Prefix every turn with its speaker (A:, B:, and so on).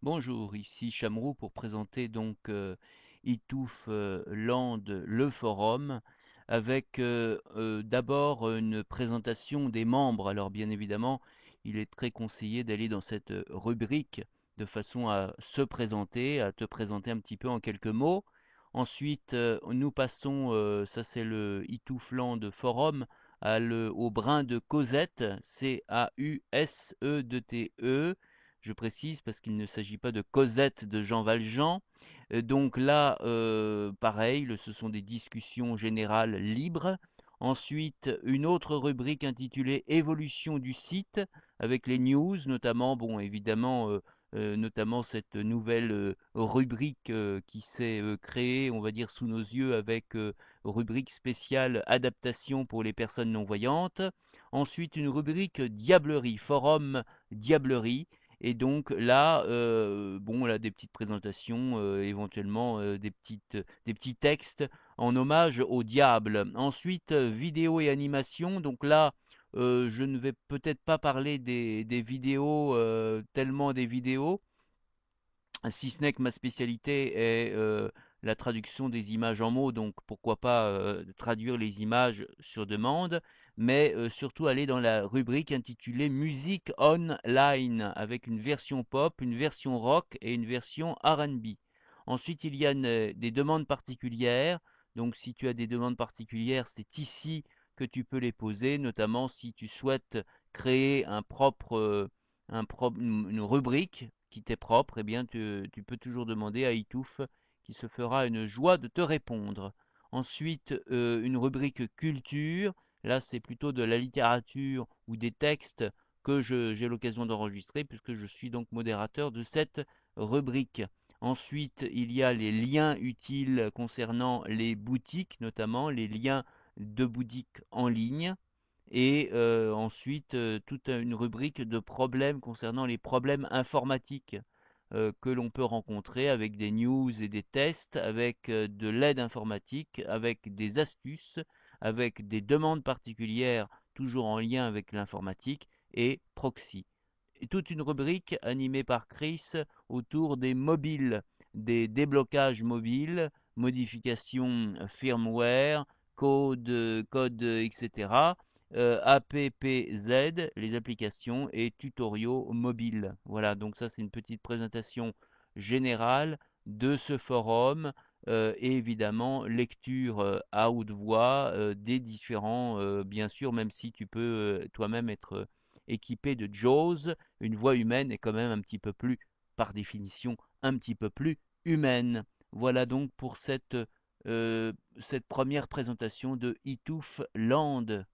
A: Bonjour, ici Chamrou pour présenter donc Itouf Land, le forum, avec d'abord une présentation des membres. Alors bien évidemment, il est très conseillé d'aller dans cette rubrique de façon à se présenter, à te présenter un petit peu en quelques mots. Ensuite, nous passons, ça c'est le Itouf Land forum, au brin de Cosette, Causete. Je précise parce qu'il ne s'agit pas de Cosette de Jean Valjean. Donc là, pareil, ce sont des discussions générales libres. Ensuite, une autre rubrique intitulée Évolution du site, avec les news, notamment, bon, évidemment, notamment cette nouvelle rubrique qui s'est créée, on va dire, sous nos yeux, avec rubrique spéciale adaptation pour les personnes non-voyantes. Ensuite, une rubrique Diablerie, forum Diablerie, et donc là, bon, là, des petites présentations, éventuellement des petits textes en hommage au diable. Ensuite, vidéo et animation. Donc là, je ne vais peut-être pas parler des vidéos, tellement des vidéos, si ce n'est que ma spécialité est la traduction des images en mots, donc pourquoi pas traduire les images sur demande, mais surtout aller dans la rubrique intitulée Musique online, avec une version pop, une version rock et une version R&B. Ensuite, il y a des demandes particulières, donc si tu as des demandes particulières, c'est ici que tu peux les poser, notamment si tu souhaites créer une rubrique qui t'est propre, eh bien tu peux toujours demander à Itouf, qui se fera une joie de te répondre. Ensuite, une rubrique culture. Là, c'est plutôt de la littérature ou des textes que j'ai l'occasion d'enregistrer, puisque je suis donc modérateur de cette rubrique. Ensuite, il y a les liens utiles concernant les boutiques, notamment les liens de boutiques en ligne. Et ensuite, toute une rubrique de problèmes concernant les problèmes informatiques que l'on peut rencontrer, avec des news et des tests, avec de l'aide informatique, avec des astuces, avec des demandes particulières toujours en lien avec l'informatique, et proxy. Et toute une rubrique animée par Chris autour des mobiles, des déblocages mobiles, modifications firmware, code, etc. APPZ, les applications, et tutoriaux mobiles. Voilà, donc ça c'est une petite présentation générale de ce forum, et évidemment lecture à haute voix des différents, bien sûr, même si tu peux toi-même être équipé de JAWS, une voix humaine est quand même un petit peu plus, par définition, un petit peu plus humaine. Voilà donc pour cette première présentation de Itouf Land.